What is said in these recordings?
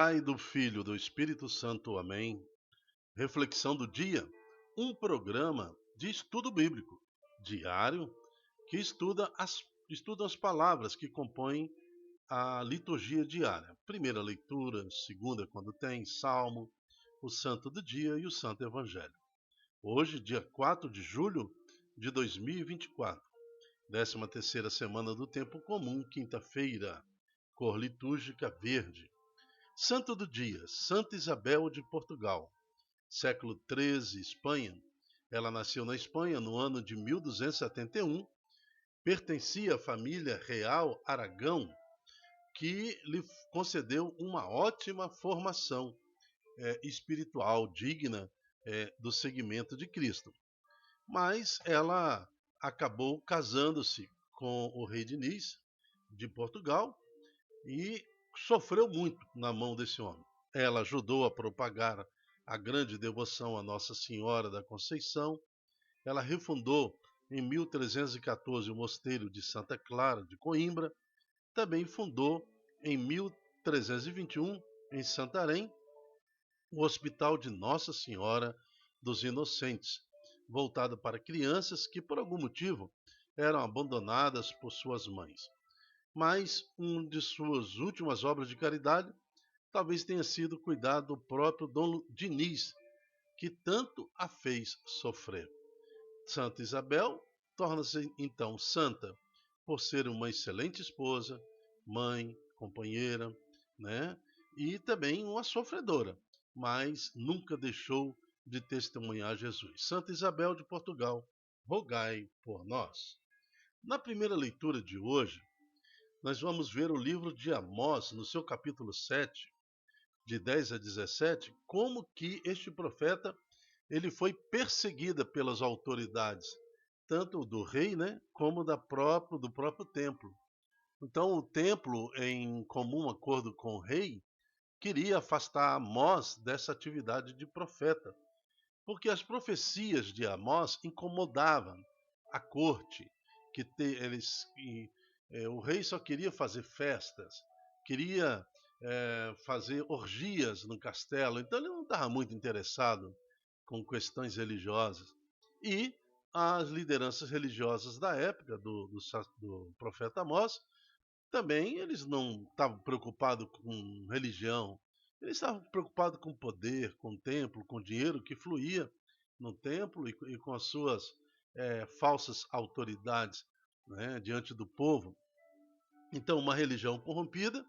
Pai, do Filho, do Espírito Santo. Amém. Reflexão do dia, um programa de estudo bíblico diário que estuda as palavras que compõem a liturgia diária. Primeira leitura, segunda quando tem, salmo, o santo do dia e o santo evangelho. Hoje, dia 4 de julho de 2024, 13ª semana do tempo comum, quinta-feira, cor litúrgica verde. Santo do dia, Santa Isabel de Portugal, século XIII, Espanha. Ela nasceu na Espanha no ano de 1271, pertencia à família real Aragão, que lhe concedeu uma ótima formação espiritual digna do seguimento de Cristo. Mas ela acabou casando-se com o rei Diniz de Portugal e sofreu muito na mão desse homem. Ela ajudou a propagar a grande devoção a Nossa Senhora da Conceição. Ela refundou em 1314 o mosteiro de Santa Clara de Coimbra. Também fundou em 1321 em Santarém o Hospital de Nossa Senhora dos Inocentes, voltado para crianças que por algum motivo eram abandonadas por suas mães. Mas uma de suas últimas obras de caridade talvez tenha sido cuidar do próprio Dom Diniz, que tanto a fez sofrer. Santa Isabel torna-se então santa por ser uma excelente esposa, mãe, companheira, né? E também uma sofredora, mas nunca deixou de testemunhar Jesus. Santa Isabel de Portugal, rogai por nós. Na primeira leitura de hoje, nós vamos ver o livro de Amós, no seu capítulo 7, de 10 a 17, como que este profeta ele foi perseguido pelas autoridades, tanto do rei, né, como do próprio templo. Então o templo, em comum acordo com o rei, queria afastar Amós dessa atividade de profeta, porque as profecias de Amós incomodavam a corte, o rei só queria fazer festas, queria fazer orgias no castelo, então ele não estava muito interessado com questões religiosas. E as lideranças religiosas da época do profeta Amós, também eles não estavam preocupados com religião, eles estavam preocupados com poder, com o templo, com o dinheiro que fluía no templo e com as suas falsas autoridades, né, diante do povo. Então, uma religião corrompida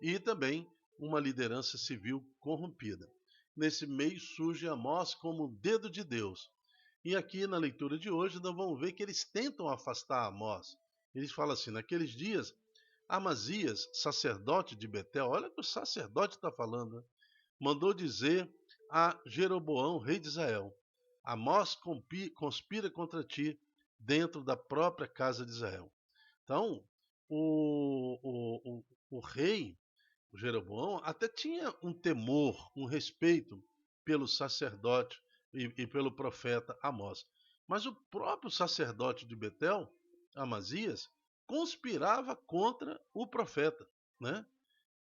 e também uma liderança civil corrompida. Nesse meio surge Amós como o dedo de Deus. E aqui na leitura de hoje nós vamos ver que eles tentam afastar Amós. Eles falam assim, naqueles dias, Amazias, sacerdote de Betel, olha o que o sacerdote está falando, né? Mandou dizer a Jeroboão, rei de Israel, Amós conspira contra ti dentro da própria casa de Israel. Então, o rei, o Jeroboão, até tinha um temor, um respeito pelo sacerdote e pelo profeta Amós. Mas o próprio sacerdote de Betel, Amazias, conspirava contra o profeta, né?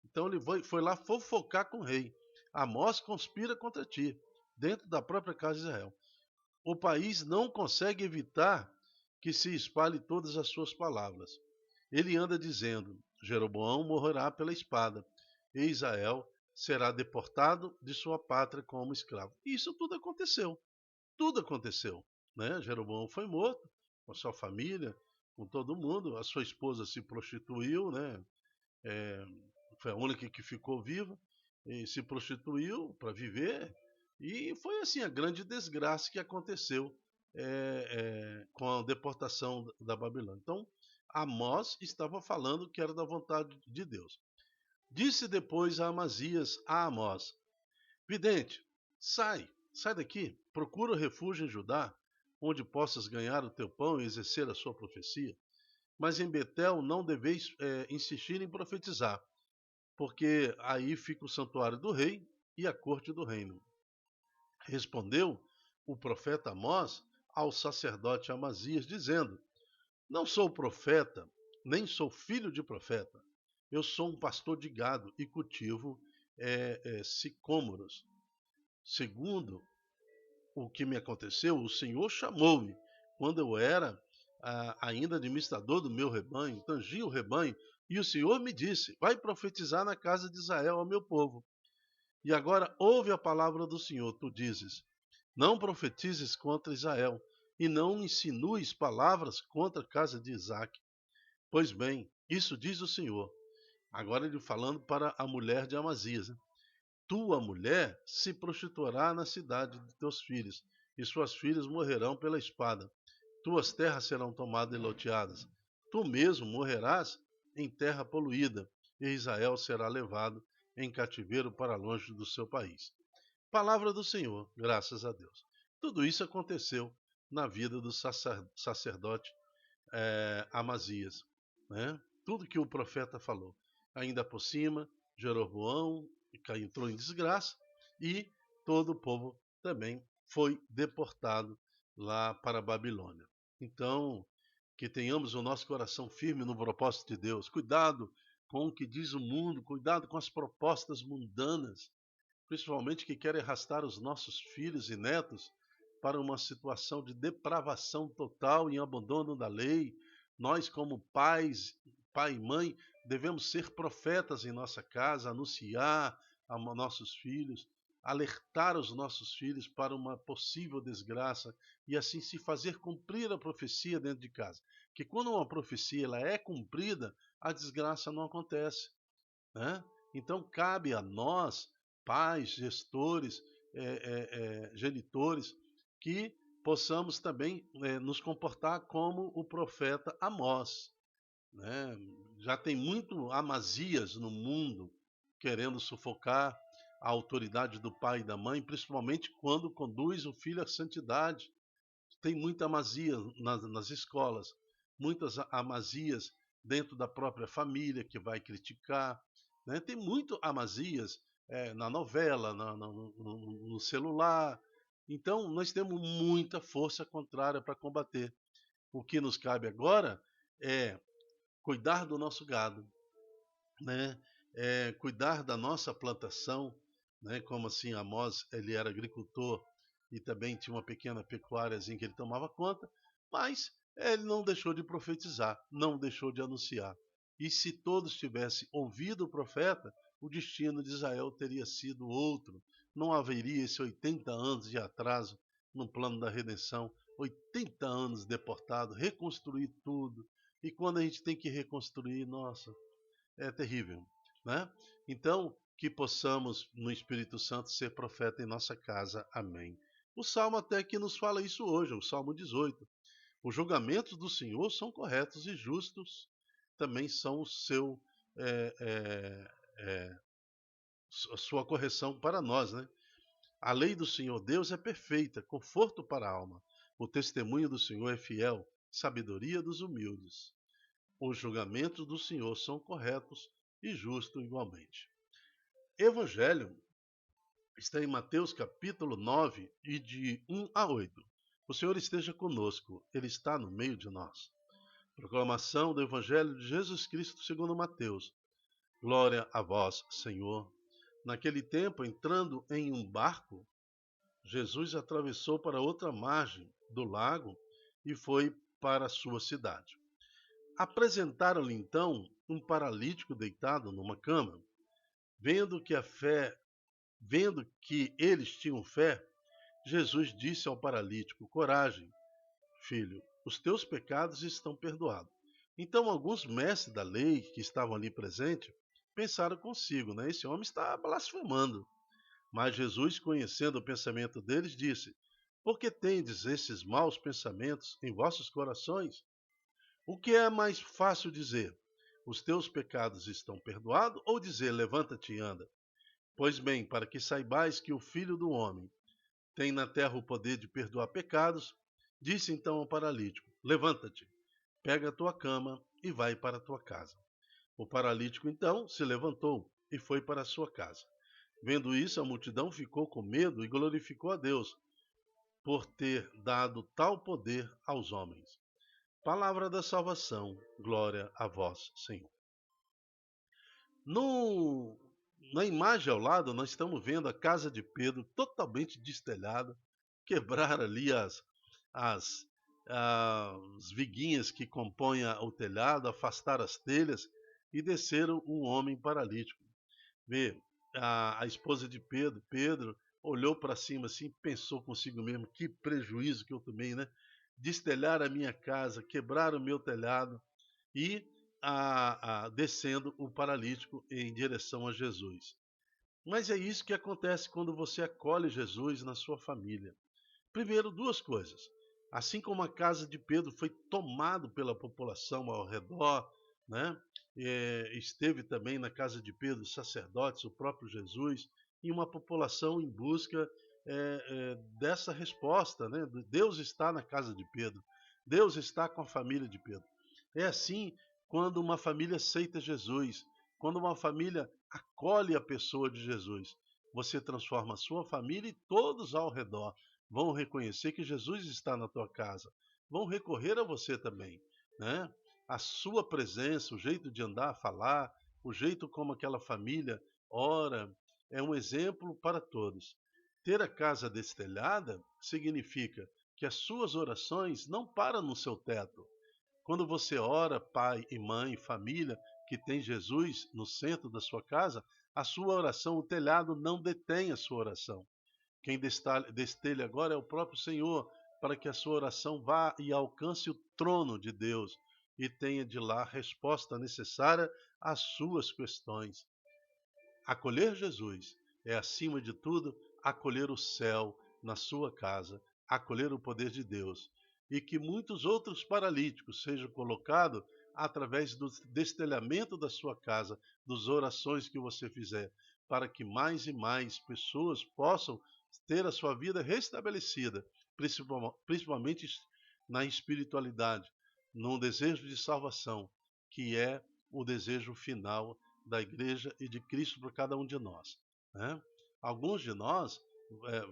Então ele foi lá fofocar com o rei. Amós conspira contra ti, dentro da própria casa de Israel. O país não consegue evitar que se espalhe todas as suas palavras. Ele anda dizendo, Jeroboão morrerá pela espada, e Israel será deportado de sua pátria como escravo. Isso tudo aconteceu, né? Jeroboão foi morto, com sua família, com todo mundo, a sua esposa se prostituiu, né? É, foi a única que ficou viva, e se prostituiu para viver, e foi assim a grande desgraça que aconteceu com a deportação da Babilônia. Então, Amós estava falando que era da vontade de Deus. Disse depois a Amazias a Amós, vidente, sai daqui, procura refúgio em Judá, onde possas ganhar o teu pão e exercer a sua profecia. Mas em Betel não deveis insistir em profetizar, porque aí fica o santuário do rei e a corte do reino. Respondeu o profeta Amós ao sacerdote Amazias, dizendo, não sou profeta, nem sou filho de profeta. Eu sou um pastor de gado e cultivo sicômoros. Segundo o que me aconteceu, o Senhor chamou-me quando eu era ainda administrador do meu rebanho, tangia o rebanho, e o Senhor me disse: vai profetizar na casa de Israel ao meu povo. E agora ouve a palavra do Senhor. Tu dizes: não profetizes contra Israel, e não insinues palavras contra a casa de Isaque. Pois bem, isso diz o Senhor. Agora ele falando para a mulher de Amazias, né? Tua mulher se prostituirá na cidade de teus filhos, e suas filhas morrerão pela espada. Tuas terras serão tomadas e loteadas. Tu mesmo morrerás em terra poluída, e Israel será levado em cativeiro para longe do seu país. Palavra do Senhor, graças a Deus. Tudo isso aconteceu na vida do sacerdote Amazias, né? Tudo que o profeta falou. Ainda por cima, Jeroboão entrou em desgraça e todo o povo também foi deportado lá para a Babilônia. Então, que tenhamos o nosso coração firme no propósito de Deus. Cuidado com o que diz o mundo, cuidado com as propostas mundanas, principalmente que querem arrastar os nossos filhos e netos para uma situação de depravação total e abandono da lei. Nós, como pais, pai e mãe, devemos ser profetas em nossa casa, anunciar a nossos filhos, alertar os nossos filhos para uma possível desgraça e assim se fazer cumprir a profecia dentro de casa. Que quando uma profecia ela é cumprida, a desgraça não acontece, né? Então cabe a nós, pais, gestores, genitores, que possamos também nos comportar como o profeta Amós, né? Já tem muito Amazias no mundo querendo sufocar a autoridade do pai e da mãe, principalmente quando conduz o filho à santidade. Tem muita Amazias nas escolas, muitas Amazias dentro da própria família que vai criticar, né? Tem muito Amazias na novela, no celular. Então, nós temos muita força contrária para combater. O que nos cabe agora é cuidar do nosso gado, né? Cuidar da nossa plantação, né? Como assim, Amós, ele era agricultor e também tinha uma pequena pecuária que ele tomava conta, mas ele não deixou de profetizar, não deixou de anunciar. E se todos tivessem ouvido o profeta, o destino de Israel teria sido outro. Não haveria esses 80 anos de atraso no plano da redenção, 80 anos deportado, reconstruir tudo. E quando a gente tem que reconstruir, nossa, é terrível, né? Então, que possamos, no Espírito Santo, ser profeta em nossa casa. Amém. O Salmo até que nos fala isso hoje, o Salmo 18. Os julgamentos do Senhor são corretos e justos, também são o seu, é, é, é, a sua correção para nós, né? A lei do Senhor Deus é perfeita, conforto para a alma. O testemunho do Senhor é fiel, sabedoria dos humildes. Os julgamentos do Senhor são corretos e justos igualmente. Evangelho está em Mateus capítulo 9 e de 1 a 8. O Senhor esteja conosco, Ele está no meio de nós. Proclamação do Evangelho de Jesus Cristo segundo Mateus. Glória a vós, Senhor. Naquele tempo, entrando em um barco, Jesus atravessou para outra margem do lago e foi para a sua cidade. Apresentaram-lhe então um paralítico deitado numa cama. Vendo que eles tinham fé, Jesus disse ao paralítico: coragem, filho, os teus pecados estão perdoados. Então alguns mestres da lei que estavam ali presentes pensaram consigo, né? Esse homem está blasfemando. Mas Jesus, conhecendo o pensamento deles, disse: por que tendes esses maus pensamentos em vossos corações? O que é mais fácil dizer? Os teus pecados estão perdoados? Ou dizer, levanta-te e anda? Pois bem, para que saibais que o Filho do Homem tem na terra o poder de perdoar pecados, disse então ao paralítico: levanta-te, pega a tua cama e vai para a tua casa. O paralítico então se levantou e foi para a sua casa. Vendo isso, a multidão ficou com medo e glorificou a Deus por ter dado tal poder aos homens. Palavra da salvação, glória a vós, Senhor. No, Na imagem ao lado, nós estamos vendo a casa de Pedro totalmente destelhada, quebrar ali as, as viguinhas que compõem o telhado, afastar as telhas e desceram um homem paralítico. Vê, a esposa de Pedro, Pedro olhou para cima assim, pensou consigo mesmo, que prejuízo que eu tomei, né? Destelhar a minha casa, quebrar o meu telhado e descendo o paralítico em direção a Jesus. Mas é isso que acontece quando você acolhe Jesus na sua família. Primeiro, duas coisas. Assim como a casa de Pedro foi tomada pela população ao redor, né? Esteve também na casa de Pedro sacerdotes, o próprio Jesus, e uma população em busca dessa resposta, né? Deus está na casa de Pedro, Deus está com a família de Pedro. É assim quando uma família aceita Jesus, quando uma família acolhe a pessoa de Jesus. Você transforma a sua família e todos ao redor vão reconhecer que Jesus está na tua casa, vão recorrer a você também, né? A sua presença, o jeito de andar, falar, o jeito como aquela família ora, é um exemplo para todos. Ter a casa destelhada significa que as suas orações não param no seu teto. Quando você ora, pai e mãe, família, que tem Jesus no centro da sua casa, a sua oração, o telhado não detém a sua oração. Quem destelha agora é o próprio Senhor, para que a sua oração vá e alcance o trono de Deus e tenha de lá a resposta necessária às suas questões. Acolher Jesus é, acima de tudo, acolher o céu na sua casa, acolher o poder de Deus. E que muitos outros paralíticos sejam colocados através do destelhamento da sua casa, das orações que você fizer, para que mais e mais pessoas possam ter a sua vida restabelecida, principalmente na espiritualidade, num desejo de salvação, que é o desejo final da igreja e de Cristo por cada um de nós, né? Alguns de nós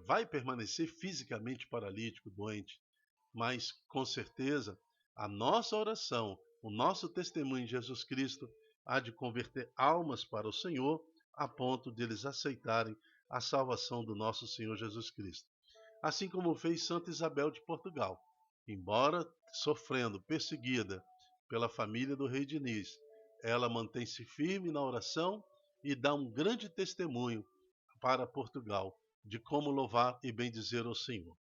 vai permanecer fisicamente paralítico, doente, mas com certeza a nossa oração, o nosso testemunho em Jesus Cristo há de converter almas para o Senhor a ponto de eles aceitarem a salvação do nosso Senhor Jesus Cristo. Assim como fez Santa Isabel de Portugal, embora sofrendo perseguida pela família do rei Diniz, ela mantém-se firme na oração e dá um grande testemunho para Portugal de como louvar e bendizer o Senhor.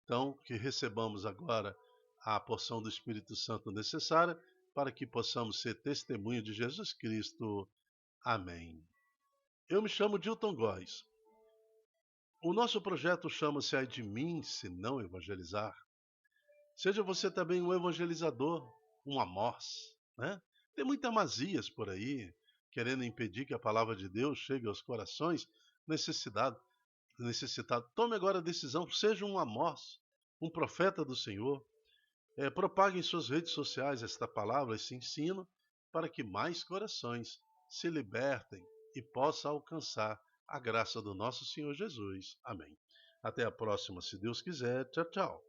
Então, que recebamos agora a porção do Espírito Santo necessária para que possamos ser testemunho de Jesus Cristo. Amém. Eu me chamo Dilton Góes. O nosso projeto chama-se Ai de mim, se não evangelizar. Seja você também um evangelizador, um Amós, né? Tem muitas Masias por aí, querendo impedir que a palavra de Deus chegue aos corações necessitados. Tome agora a decisão, seja um Amós, um profeta do Senhor. Propague em suas redes sociais esta palavra, esse ensino, para que mais corações se libertem e possam alcançar a graça do nosso Senhor Jesus. Amém. Até a próxima, se Deus quiser. Tchau, tchau.